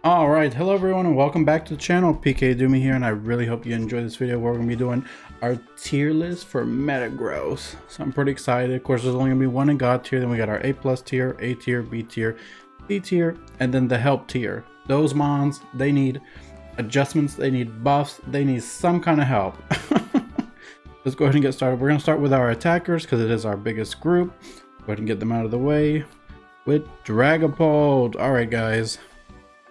All right, hello everyone and welcome back to the channel. PK Doomy here, and I really hope you enjoy this video where we're gonna be doing our tier list for Metagross. So I'm pretty excited. Of course, there's only gonna be one in God tier, then we got our A+ tier, A tier, B tier, C tier, and then the help tier. Those mons, they need adjustments, they need buffs, they need some kind of help. Let's go ahead and get started. We're gonna start with our attackers because it is our biggest group. Go ahead and get them out of the way with Dragapult. All right, guys.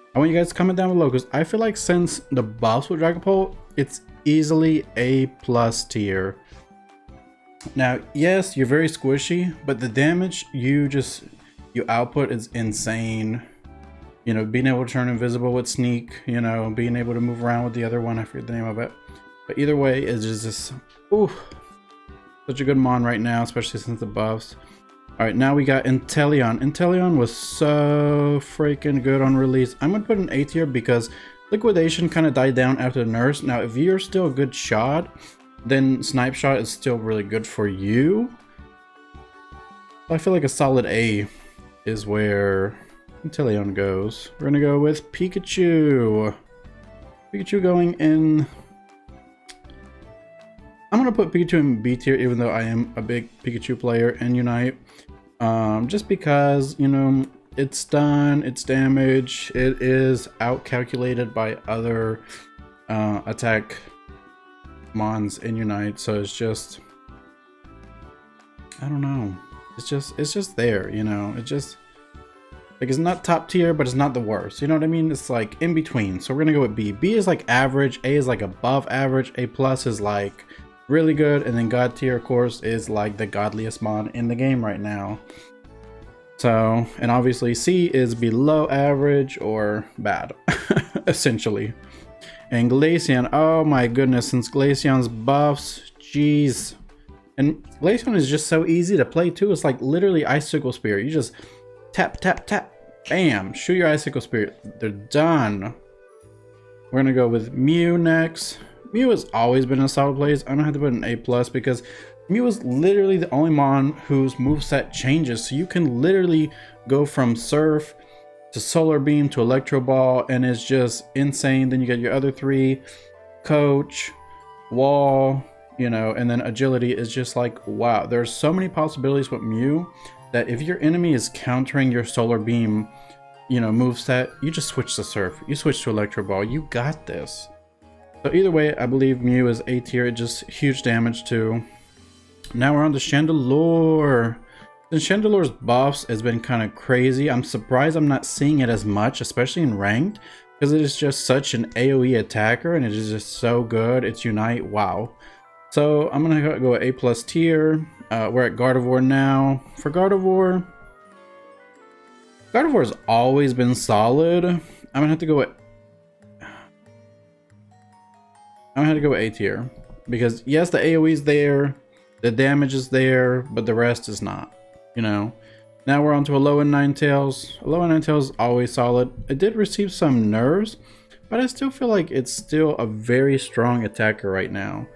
I want you guys to comment down below because I feel like since the buffs with Dragapult, it's easily A+ tier. Now, yes, you're very squishy, but the damage you output is insane. You know, being able to turn invisible with Sneak, you know, being able to move around with the other one, I forget the name of it. But either way, it's just ooh, such a good mon right now, especially since the buffs. All right, now we got Inteleon. Inteleon was so freaking good on release. I'm gonna put an A tier because liquidation kind of died down after the nerfs. Now, if you're still a good shot, then snipe shot is still really good for you. I feel like a solid A is where Inteleon goes. We're gonna go with Pikachu. Pikachu going in. I'm gonna put Pikachu in B tier, even though I am a big Pikachu player in Unite. Just because, you know, it's stun, it's damage, it is out-calculated by other attack mons in Unite, so it's just, I don't know, it's just there, you know, it just, like, it's not top tier, but it's not the worst, you know what I mean? It's like in between. So we're gonna go with B. B is like average, A is like above average, A+ is like really good, and then God tier, of course, is like the godliest mon in the game right now. So, and obviously C is below average or bad, essentially. And Glaceon, oh my goodness, since Glaceon's buffs, jeez. And Glaceon is just so easy to play too. It's like literally Icicle Spear. You just tap, tap, tap, bam, shoot your Icicle Spear. They're done. We're gonna go with Mew next. Mew has always been a solid place. I'm gonna have to put an A+ because Mew is literally the only mon whose moveset changes. So you can literally go from Surf to Solar Beam to Electro Ball, and it's just insane. Then you get your other three, Coach, Wall, you know, and then Agility is just like, wow. There's so many possibilities with Mew that if your enemy is countering your Solar Beam, you know, moveset, you just switch to Surf. You switch to Electro Ball. You got this. So either way, I believe Mew is A tier, just huge damage too. Now we're on to Chandelure. The Chandelure's buffs has been kind of crazy. I'm surprised I'm not seeing it as much, especially in ranked, because it is just such an AoE attacker and it is just so good. It's Unite, wow. So I'm gonna go with A+ tier. We're at Gardevoir now. For Gardevoir has always been solid. I'm gonna have to go with A tier because yes, the AoE is there, the damage is there, but the rest is not, you know. Now we're on to Alolan Ninetales. Alolan Ninetales is always solid. It did receive some nerfs, but I still feel like it's still a very strong attacker right now,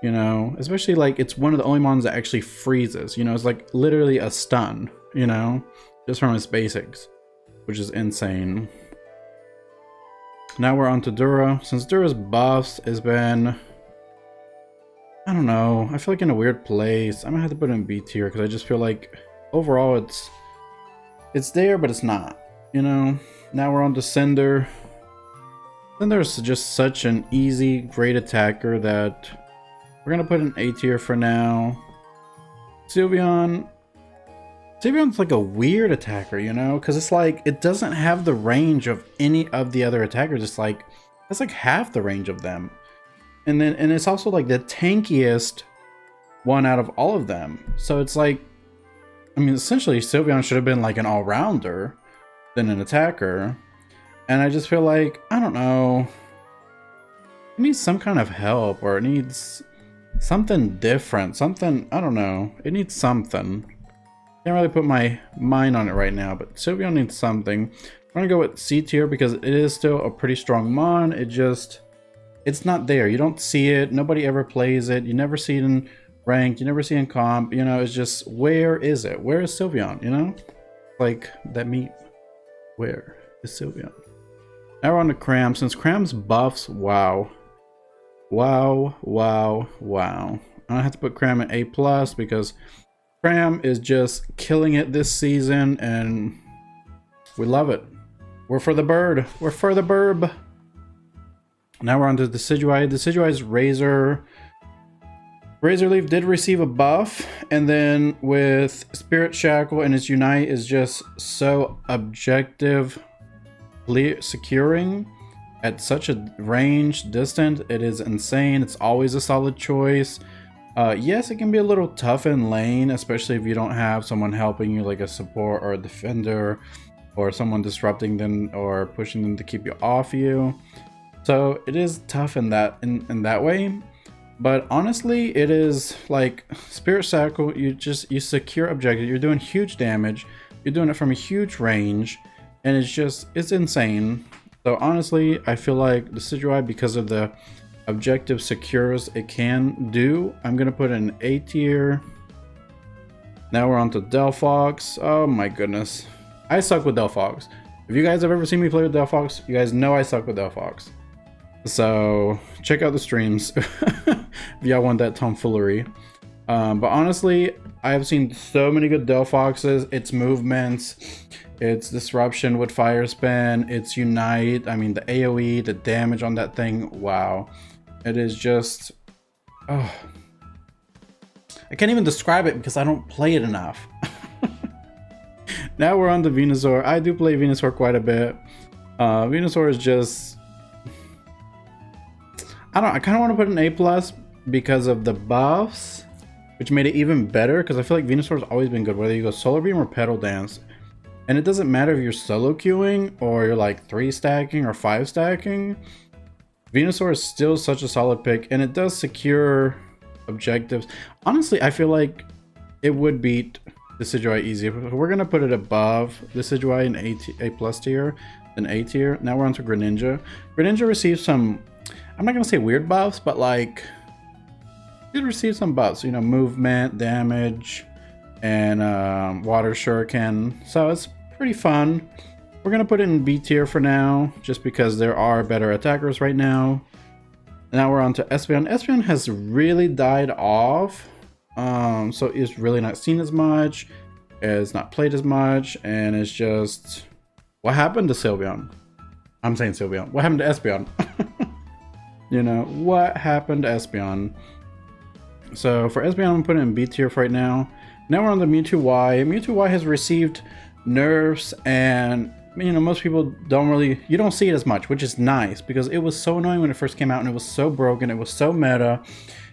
you know, especially like it's one of the only mons that actually freezes, you know. It's like literally a stun, you know, just from its basics, which is insane. Now we're on to Dura. Since Dura's buffs has been, I don't know, I feel like in a weird place. I'm gonna have to put it in B tier because I just feel like overall it's there, but it's not, you know. Now we're on to Cinder. Cinder's just such an easy, great attacker that we're gonna put in A tier for now. Sylveon's like a weird attacker, you know, because it's like it doesn't have the range of any of the other attackers. It's like half the range of them, and it's also like the tankiest one out of all of them. So it's like, I mean, essentially Sylveon should have been like an all-rounder than an attacker, and I just feel like, I don't know, it needs some kind of help, or it needs something different, something, I don't know, it needs something. Can't really put my mind on it right now, but Sylveon needs something. I'm gonna go with C tier because it is still a pretty strong mon. It's not there. You don't see it. Nobody ever plays it. You never see it in ranked. You never see it in comp. You know, it's just, where is it? Where is Sylveon? You know, like that meat. Where is Sylveon? Now we're on to Cram. Since Cram's buffs, wow. Wow, wow, wow. I have to put Cram at A+, because Cram is just killing it this season, and we love it. We're for the bird. We're for the burb. Now we're on to Decidueye. Decidueye's Razor Leaf did receive a buff, and then with Spirit Shackle and its Unite is just so objective securing at such a range distant. It is insane. It's always a solid choice. Yes, it can be a little tough in lane, especially if you don't have someone helping you, like a support or a defender, or someone disrupting them or pushing them to keep you off you. So it is tough in that way. But honestly, it is like Spirit Shackle. You secure objective. You're doing huge damage. You're doing it from a huge range, and it's insane. So honestly, I feel like the Decidueye, because of the objective secures it can do, I'm gonna put an A tier. Now we're on to Delphox. Oh my goodness, I suck with Delphox. If you guys have ever seen me play with Delphox, you guys know I suck with Delphox. So check out the streams if y'all want that tomfoolery. But honestly, I have seen so many good Delphoxes. Its movements, its disruption with Fire Spin, its Unite, I mean the AoE, the damage on that thing, wow. It is just, oh, I can't even describe it because I don't play it enough. Now we're on to Venusaur. I do play Venusaur quite a bit. Venusaur is just, I kind of want to put an A+ because of the buffs, which made it even better, because I feel like Venusaur's always been good, whether you go Solar Beam or Petal Dance. And it doesn't matter if you're solo queuing or you're like 3 stacking or 5 stacking. Venusaur is still such a solid pick, and it does secure objectives. Honestly, I feel like it would beat Decidueye easy. We're gonna put it above Decidueye in A+ tier, then A tier. Now we're on to Greninja. Greninja received some, I'm not gonna say weird buffs, but like, did receive some buffs, you know, movement, damage, and water shuriken. So it's pretty fun. We're gonna put it in B tier for now, just because there are better attackers right now. Now we're on to Espeon. Espeon has really died off, so it's really not seen as much, it's not played as much, and it's just, what happened to Sylveon? I'm saying Sylveon. What happened to Espeon? You know, what happened to Espeon? So for Espeon, I'm gonna put it in B tier for right now. Now we're on the Mewtwo Y. Mewtwo Y has received nerfs, and you know, most people you don't see it as much, which is nice, because it was so annoying when it first came out, and it was so broken, it was so meta,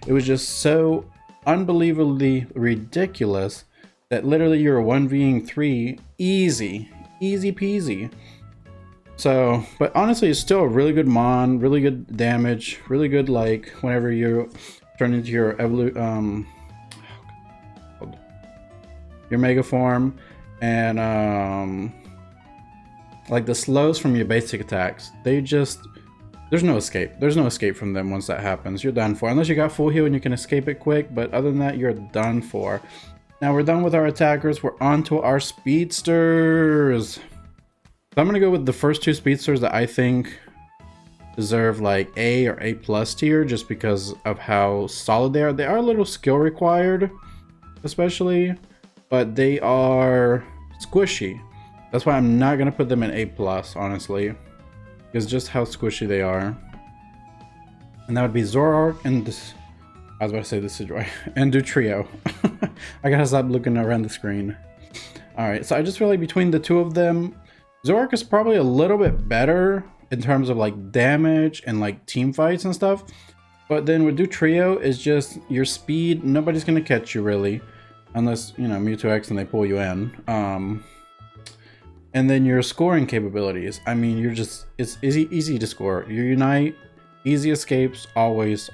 it was just so unbelievably ridiculous that literally you're 1v-ing 3 easy peasy. So, but honestly, it's still a really good mon, really good damage, really good, like whenever you turn into your your mega form, and like the slows from your basic attacks, there's no escape from them. Once that happens, you're done for, unless you got full heal and you can escape it quick, but other than that, you're done for. Now we're done with our attackers, we're on to our speedsters. So I'm gonna go with the first 2 speedsters that I think deserve like A or A+ tier, just because of how solid they are. They are a little skill required, especially, but they are squishy. That's why I'm not gonna put them in A+, honestly, because just how squishy they are. And that would be Zoroark and this, I was about to say this is dry, and Dutrio. I gotta stop looking around the screen. All right, so I just feel like between the 2 of them, Zoroark is probably a little bit better in terms of like damage and like team fights and stuff. But then with Dutrio, is just your speed, nobody's gonna catch you really, unless, you know, Mewtwo X and they pull you in. And then your scoring capabilities, I mean, it's easy to score. Your Unite, easy escapes, always.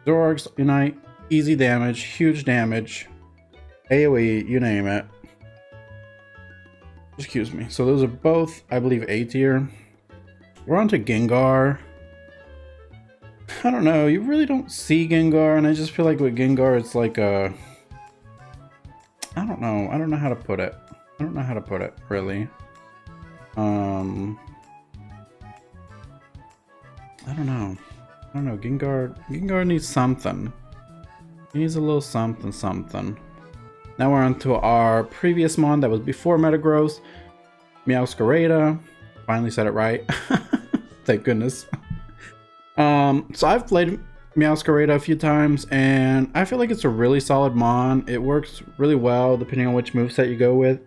Zoroark's Unite, easy damage, huge damage, AoE, you name it. Excuse me. So those are both, I believe, A tier. We're on to Gengar. I don't know, you really don't see Gengar, and I just feel like with Gengar, it's like a, I don't know how to put it. Really. I don't know. I don't know. Gengar needs something. He needs a little something something. Now we're on to our previous mon that was before Metagross. Meowscarada. Finally said it right. Thank goodness. So I've played Meowscarada a few times, and I feel like it's a really solid mon. It works really well depending on which moveset you go with.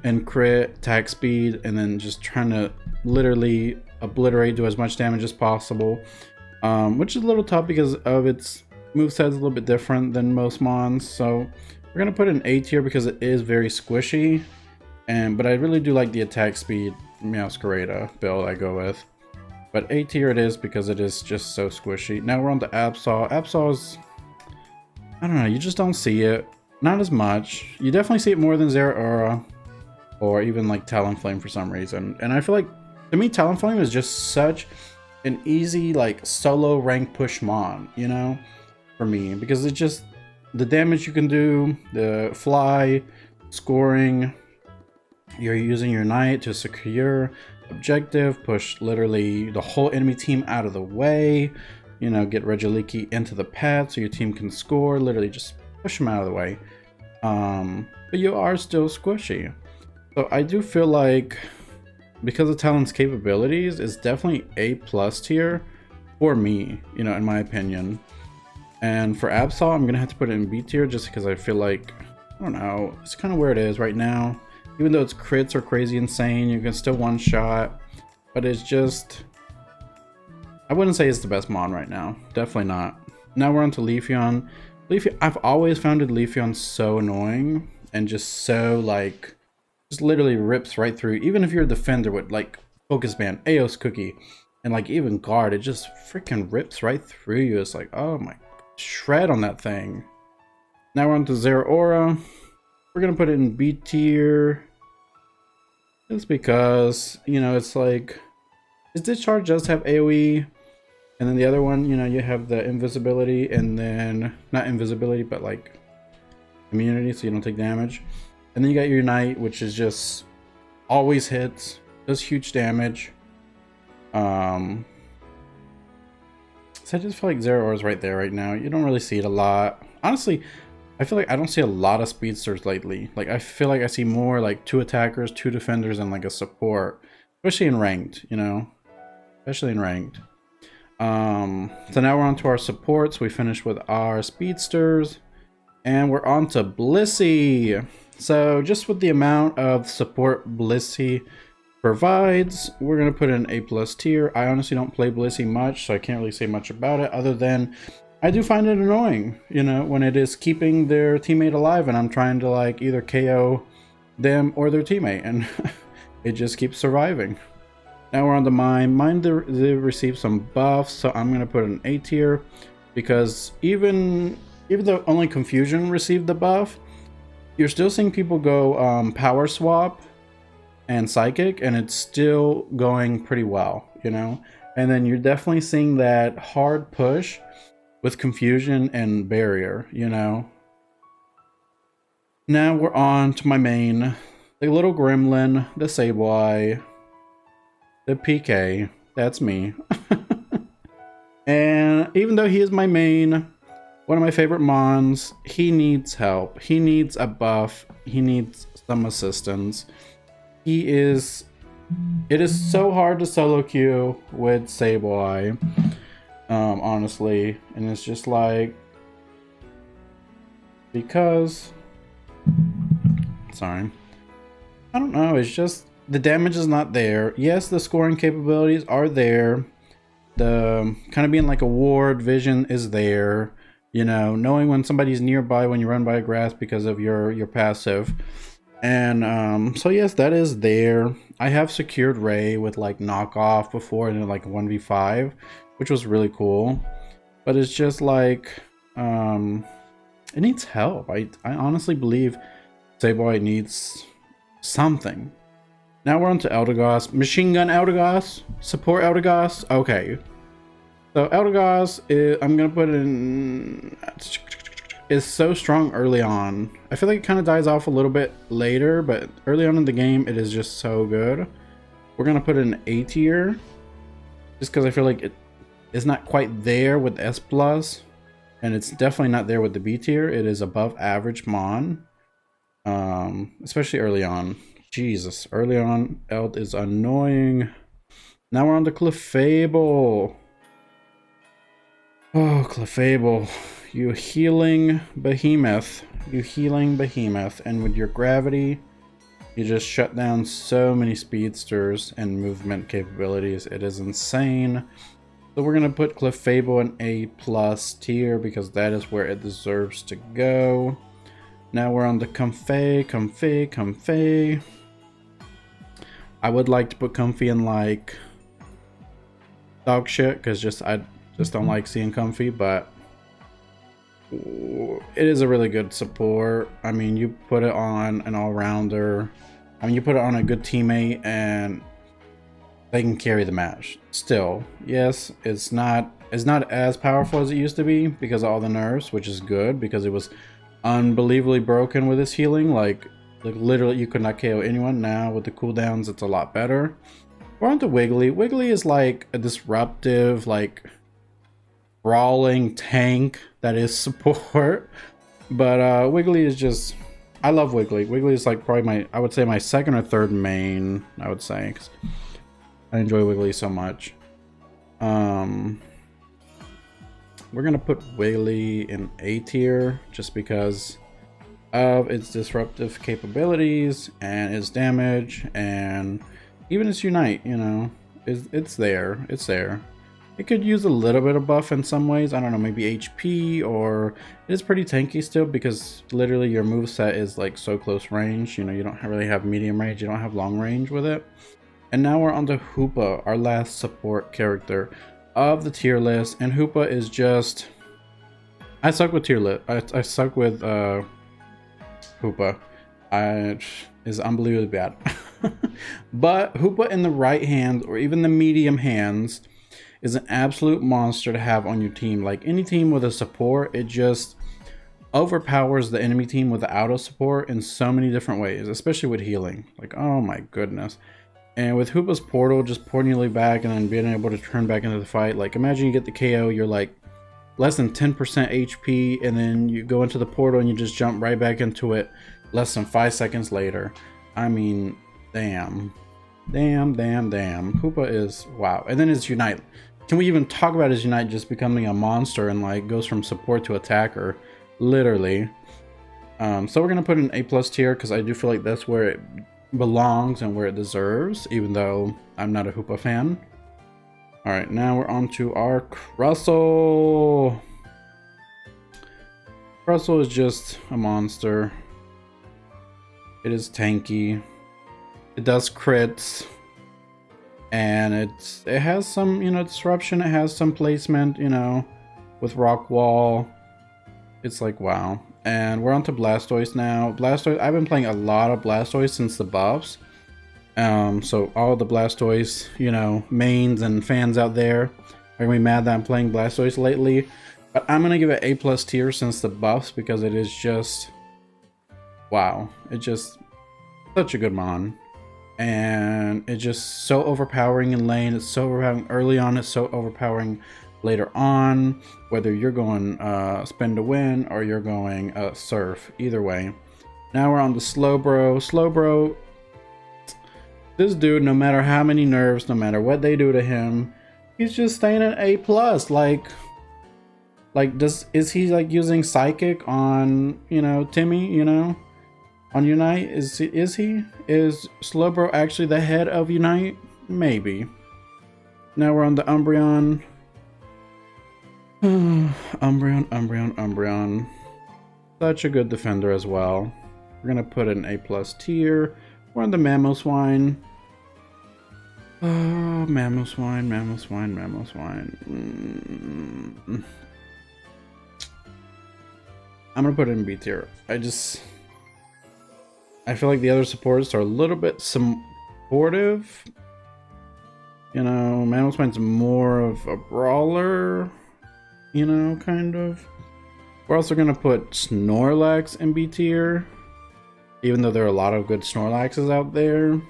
And crit, attack speed, and then just trying to literally obliterate, do as much damage as possible. Which is a little tough because of its moveset is a little bit different than most mons. So we're gonna put an A tier because it is very squishy. But I really do like the attack speed Meowscarada build I go with. But A tier it is because it is just so squishy. Now we're on to Absol. Absol's, I don't know, you just don't see it. Not as much. You definitely see it more than Zeraora or even like Talonflame for some reason. And I feel like, to me, Talonflame is just such an easy like solo rank push mon, you know, for me. Because it's just the damage you can do, the fly, scoring, you're using your knight to secure objective, push literally the whole enemy team out of the way, you know, get Regieleki into the path so your team can score, literally just push them out of the way. But you are still squishy. So I do feel like, because of Talon's capabilities, it's definitely A+ tier for me, you know, in my opinion. And for Absol, I'm gonna have to put it in B tier just because I feel like, I don't know, it's kind of where it is right now. Even though its crits are crazy insane, you can still one-shot, but it's just, I wouldn't say it's the best mon right now. Definitely not. Now we're on to Leafeon. I've always found Leafeon so annoying and just so like, just literally rips right through. Even if you're a defender with like Focus Band, Aeos Cookie, and like even Guard, it just freaking rips right through you. It's like, oh my, shred on that thing. Now we're on to Zeraora. We're gonna put it in B tier. Just because, you know, it's like, its discharge does have AoE, and then the other one, you know, you have the invisibility, and then, not invisibility, but like immunity, so you don't take damage. And then you got your knight, which is just always hits, does huge damage. So I just feel like Zeraora is right there right now. You don't really see it a lot. Honestly, I feel like I don't see a lot of speedsters lately. Like I feel like I see more like 2 attackers, 2 defenders, and like a support, especially in ranked, you know, especially in ranked. So now we're on to our supports. We finished with our speedsters, and we're on to Blissey. So just with the amount of support Blissey provides, we're gonna put in A+ tier. I honestly don't play Blissey much, so I can't really say much about it other than I do find it annoying, you know, when it is keeping their teammate alive and I'm trying to like either KO them or their teammate, and it just keeps surviving. Now we're on to Mime. Mime did receive some buffs, so I'm gonna put an A tier because even though only Confusion received the buff, you're still seeing people go Power Swap and Psychic, and it's still going pretty well, you know. And then you're definitely seeing that hard push with Confusion and Barrier, you know. Now we're on to my main, the little gremlin, the Sableye, the PK, that's me. And even though he is my main, one of my favorite mons, he needs help. He needs a buff. He needs some assistance. It is so hard to solo queue with Sableye. Honestly, and it's just like, because, sorry, I don't know, it's just the damage is not there. Yes, the scoring capabilities are there, the kind of being like a ward vision is there, you know, knowing when somebody's nearby when you run by a grass because of your passive. And so yes, that is there. I have secured Ray with like knockoff before in like 1v5, which was really cool, but it's just like, it needs help. I honestly believe Sableye needs something. Now we're on to Eldegoss. Machine Gun Eldegoss? Support Eldegoss? Okay. So Eldegoss, I'm gonna put in, is so strong early on. I feel like it kind of dies off a little bit later, but early on in the game, it is just so good. We're gonna put in A tier, just because I feel like It's not quite there with S plus, and it's definitely not there with the B tier. It is above average mon, especially early on. Jesus, early on, Eld is annoying. Now we're on the Clefable. Oh, Clefable, you healing behemoth. You healing behemoth, and with your gravity, you just shut down so many speedsters and movement capabilities. It is insane. So we're gonna put Clefable in A plus tier because that is where it deserves to go. Now we're on the Comfey. I would like to put Comfy in like dog shit because I just don't like seeing Comfy, but it is a really good support. I mean, you put it on an all-rounder. I mean, you put it on a good teammate and they can carry the match. Still, yes, it's not as powerful as it used to be because of all the nerfs, which is good because it was unbelievably broken with his healing. Like literally you could not KO anyone. Now with the cooldowns, it's a lot better. We're on to Wiggly. Wiggly is like a disruptive, like brawling tank that is support. But Wiggly is just, I love Wiggly. Wiggly is like probably I would say my second or third main, I would say, 'cause I enjoy Wiggly so much. We're gonna put Wiggly in A tier just because of its disruptive capabilities and its damage and even its Unite, you know, it's there. It could use a little bit of buff in some ways. I don't know, maybe HP, or it is pretty tanky still because literally your moveset is like so close range. You know, you don't really have medium range, you don't have long range with it. And now we're on to Hoopa, our last support character of the tier list. And Hoopa is just, I suck with tier list. I suck with Hoopa. Is unbelievably bad. But Hoopa in the right hand or even the medium hands is an absolute monster to have on your team. Like any team with a support, it just overpowers the enemy team with the auto support in so many different ways, especially with healing. Like, oh my goodness. And with Hoopa's portal, just porting you back and then being able to turn back into the fight. Like imagine you get the KO, you're like less than 10% HP, and then you go into the portal and you just jump right back into it less than 5 seconds later. I mean, damn. Hoopa is, wow. And then his Unite. Can we even talk about his Unite just becoming a monster and like goes from support to attacker? Literally. So we're gonna put an A plus tier because I do feel like that's where it belongs and where it deserves, even though I'm not a Hoopa fan. All right, now we're on to our Crustle. Crustle is just a monster. It is tanky. It does crits. And it has some, you know, disruption. It has some placement, you know, with Rock Wall. It's like, wow. And we're on to Blastoise now. Blastoise, I've been playing a lot of Blastoise since the buffs. So all the Blastoise, you know, mains and fans out there are gonna be mad that I'm playing Blastoise lately. But I'm gonna give it A plus tier since the buffs because it is just, wow. It's just such a good mon. And it's just so overpowering in lane. It's so overpowering early on. It's so overpowering later on, whether you're going spin to win or you're going surf. Either way. Now we're on the Slowbro. Slowbro, this dude, no matter how many nerfs, no matter what they do to him, he's just staying at A plus. Like is he like using Psychic on, you know, Timmy, you know, on Unite? Is Slowbro actually the head of Unite? Maybe. Now we're on the Umbreon. Umbreon. Such a good defender as well. We're gonna put an A plus tier. We're on the Mamoswine. Oh, Mamoswine. I'm gonna put it in B tier. I feel like the other supports are a little bit supportive. You know, Mamoswine's more of a brawler. You know, kind of. We're also gonna put Snorlax in B tier, even though there are a lot of good Snorlaxes out there.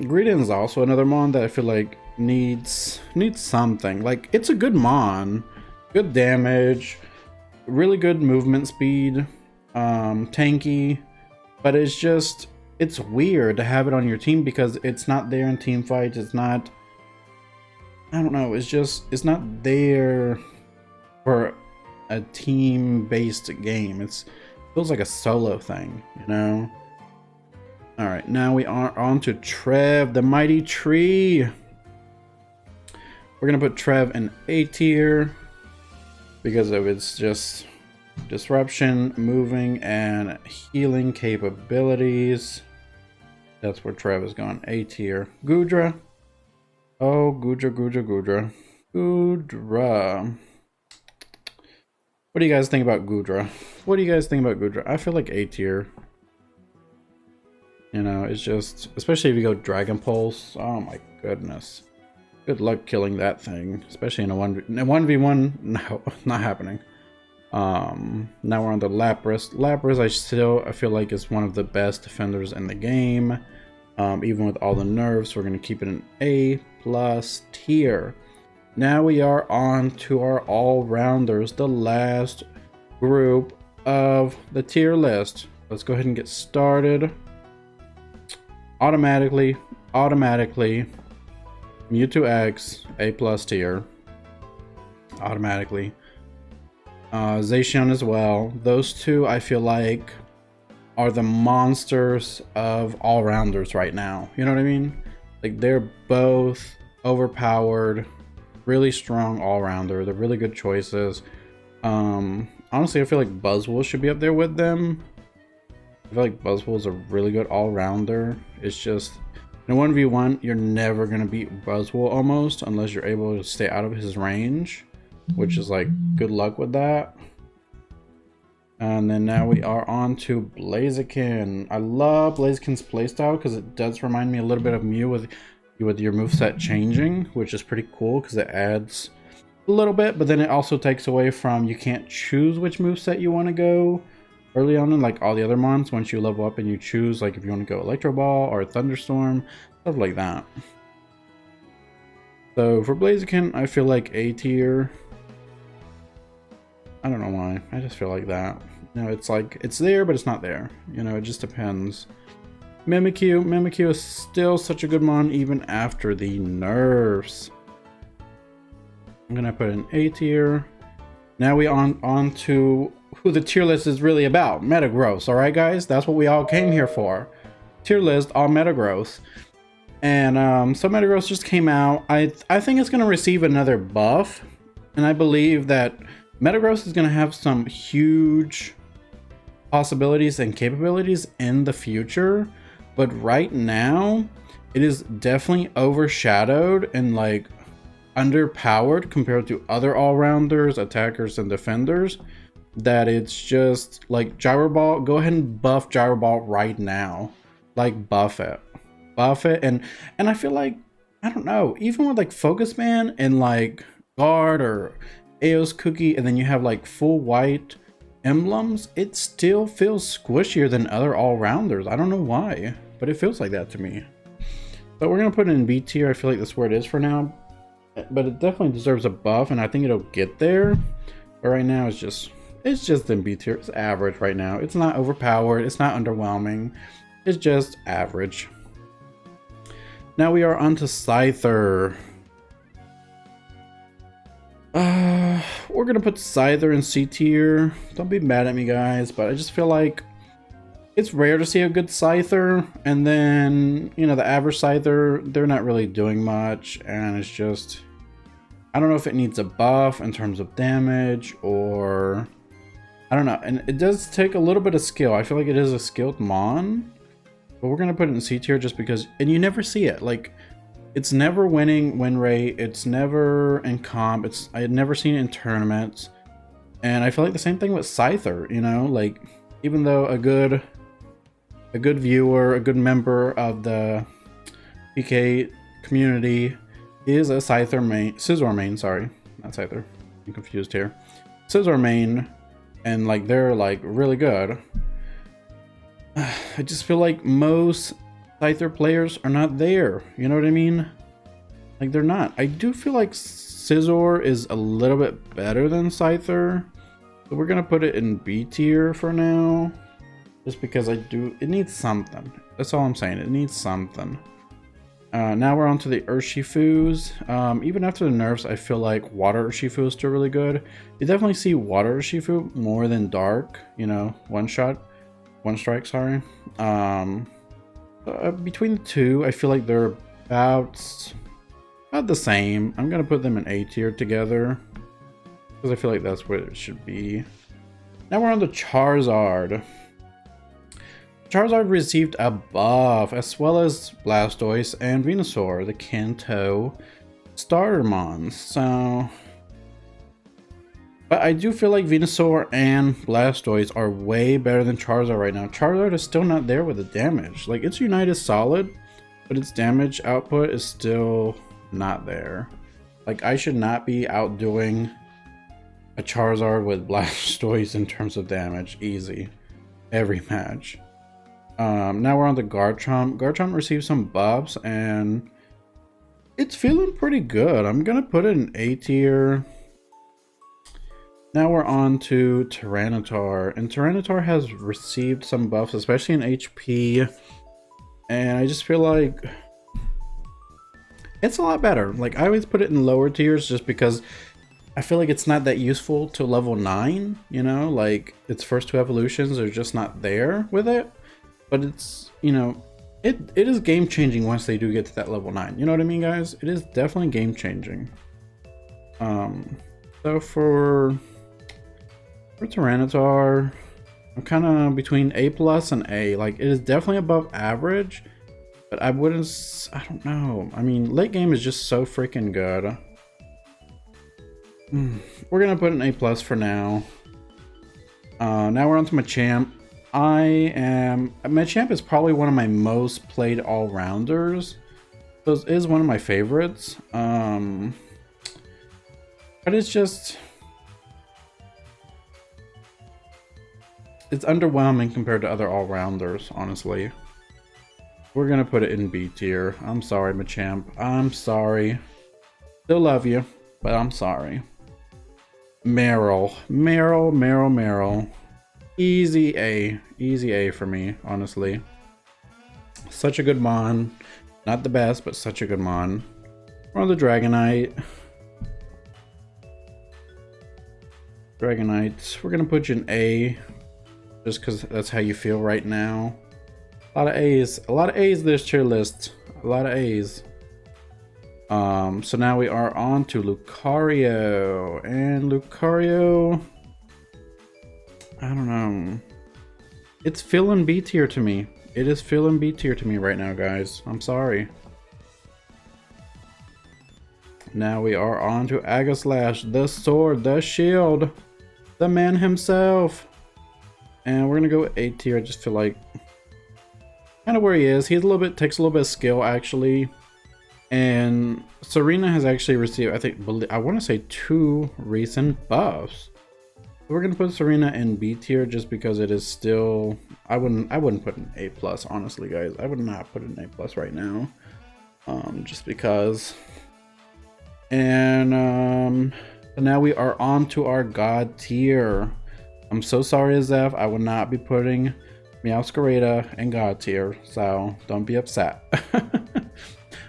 Greedent is also another mon that I feel like needs something. Like, it's a good mon, good damage, really good movement speed, tanky, but it's weird to have it on your team because it's not there in team fights. It's not, I don't know, it's not there for a team-based game. It feels like a solo thing, you know? All right, now we are on to Trev, the mighty tree. We're gonna put Trev in A tier because of its just disruption, moving, and healing capabilities. That's where Trev is going. A tier. Gudra. Oh, Gudra. What do you guys think about Gudra? I feel like A tier. You know, it's just, especially if you go Dragon Pulse. Oh my goodness. Good luck killing that thing, especially in a 1v1. No, not happening. Now we're on the Lapras. Lapras, I feel like is one of the best defenders in the game. Even with all the nerfs, we're going to keep it an A+ tier. Now we are on to our all-rounders, the last group of the tier list. Let's go ahead and get started. Automatically, Mewtwo X, A+ tier. Automatically. Zacian as well. Those two, I feel like, are the monsters of all-rounders right now. You know what I mean? Like, they're both overpowered, really strong all-rounder. They're really good choices. Honestly, I feel like Buzzwole should be up there with them. I feel like Buzzwole is a really good all-rounder. It's just, in a 1v1, you're never going to beat Buzzwole almost, unless you're able to stay out of his range, which is like, good luck with that. And then now we are on to Blaziken. I love Blaziken's playstyle because it does remind me a little bit of Mew with your moveset changing, which is pretty cool because it adds a little bit, but then it also takes away from, you can't choose which moveset you want to go early on in like all the other mons. Once you level up and you choose, like, if you want to go Electro Ball or Thunderstorm, stuff like that. So for Blaziken, I feel like A tier. I don't know why. I just feel like that. You know, it's like, it's there, but it's not there. You know, it just depends. Mimikyu is still such a good mon even after the nerfs. I'm gonna put an A tier. Now we on to who the tier list is really about. Metagross, alright guys? That's what we all came here for. Tier list, all Metagross. And so Metagross just came out. I think it's gonna receive another buff. And I believe that Metagross is going to have some huge possibilities and capabilities in the future, but right now it is definitely overshadowed and like underpowered compared to other all-rounders, attackers, and defenders, that it's just like Gyro Ball. Go ahead and buff Gyro Ball right now. Like, buff it. And I feel like, I don't know, even with like Focus Man and like Guard or Aeos Cookie, and then you have like full white emblems, it still feels squishier than other all-rounders. I don't know why, but it feels like that to me. But we're gonna put it in B tier. I feel like that's where it is for now, but it definitely deserves a buff, and I think it'll get there. But right now it's just in B tier. It's average right now. It's not overpowered, it's not underwhelming, it's just average. Now we are on to Scyther. We're gonna put Scyther in C tier. Don't be mad at me, guys, but I just feel like it's rare to see a good Scyther, and then, you know, the average Scyther, they're not really doing much, and it's just, I don't know if it needs a buff in terms of damage, or I don't know. And it does take a little bit of skill. I feel like it is a skilled mon, but we're gonna put it in C tier just because, and you never see it. Like, it's never winning win rate. It's never in comp. I had never seen it in tournaments. And I feel like the same thing with Scyther, you know, like, even though a good viewer, a good member of the PK community is a Scyther main, Scizor main, sorry, not Scyther, I'm confused here. Scizor main, and like, they're like really good. I just feel like most Scyther players are not there, you know what I mean? Like, they're not. I do feel like Scizor is a little bit better than Scyther. So we're gonna put it in B tier for now. Just because it needs something. That's all I'm saying, it needs something. Now we're on to the Urshifus. Even after the nerfs, I feel like Water Urshifu is still really good. You definitely see Water Urshifu more than Dark, you know, one strike, sorry. Between the two, I feel like they're about the same. I'm gonna put them in A tier together because I feel like that's what it should be. Now we're on to Charizard. Charizard received a buff, as well as Blastoise and Venusaur, the Kanto starter so... But I do feel like Venusaur and Blastoise are way better than Charizard right now. Charizard is still not there with the damage. Like, its Unite is solid, but its damage output is still not there. Like, I should not be outdoing a Charizard with Blastoise in terms of damage. Easy. Every match. Now we're on to Garchomp. Garchomp received some buffs and it's feeling pretty good. I'm gonna put it in A tier. Now we're on to Tyranitar, and Tyranitar has received some buffs, especially in HP, and I just feel like it's a lot better. Like, I always put it in lower tiers just because I feel like it's not that useful to level 9, you know, like its first two evolutions are just not there with it. But it's, you know, it is game changing once they do get to that level 9. You know what I mean, guys? It is definitely game changing. So for Tyranitar, I'm kind of between A plus and A. Like, it is definitely above average, but I don't know. I mean, late game is just so freaking good. We're gonna put an A plus for now. Now we're on to Machamp. Machamp is probably one of my most played all-rounders. So it is one of my favorites. But it's just... it's underwhelming compared to other all-rounders, honestly. We're gonna put it in B tier. I'm sorry, Machamp. I'm sorry. Still love you, but I'm sorry. Meryl. Easy A for me, honestly. Such a good mon. Not the best, but such a good mon. We're on the Dragonite. We're gonna put you in A, just because that's how you feel right now. A lot of A's this tier list. A lot of A's. So now we are on to Lucario, and Lucario, I don't know. It's feeling B tier to me. It is feeling B tier to me right now, guys. I'm sorry. Now we are on to Aegislash, the sword, the shield, the man himself. And we're gonna go with A tier. I just feel like kind of where he is. Takes a little bit of skill, actually. And Serena has actually received, I want to say 2 recent buffs. We're gonna put Serena in B tier just because it is still. I wouldn't put an A plus, honestly, guys. I would not put an A plus right now, just because. And now we are on to our God tier. I'm so sorry, Zeph. I will not be putting Meowscarada in God tier, so don't be upset.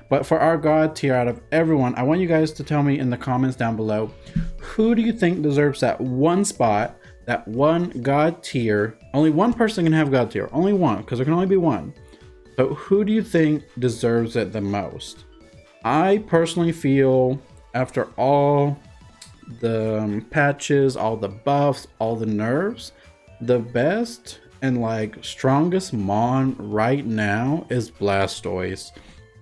But for our God tier, out of everyone, I want you guys to tell me in the comments down below, who do you think deserves that one spot, that one God tier? Only one person can have God tier, only one, because there can only be one. So who do you think deserves it the most? I personally feel, after all the patches, all the buffs, all the nerfs, the best and like strongest mon right now is Blastoise.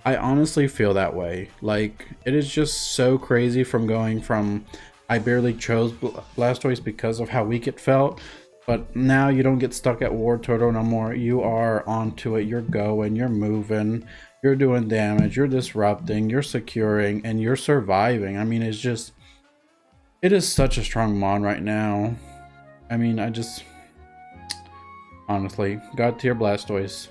I honestly feel that way. Like, it is just so crazy from going from I barely chose Blastoise because of how weak it felt, but now you don't get stuck at War Turtle no more. You are onto it. You're going, you're moving, you're doing damage, you're disrupting, you're securing, and you're surviving. I mean, it is such a strong mon right now. I mean, honestly, God tier Blastoise.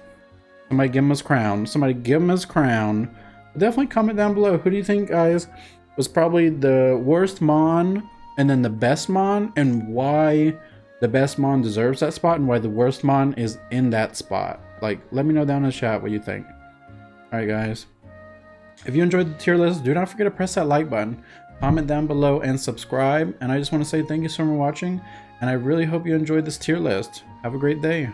Somebody give him his crown. Somebody give him his crown Definitely comment down below. Who do you think, guys, was probably the worst Mon and then the best Mon, and why the best Mon deserves that spot and why the worst Mon is in that spot? Like, let me know down in the chat what you think. Alright, guys. If you enjoyed the tier list, do not forget to press that like button, comment down below, and subscribe. And I just want to say thank you so much for watching, and I really hope you enjoyed this tier list. Have a great day.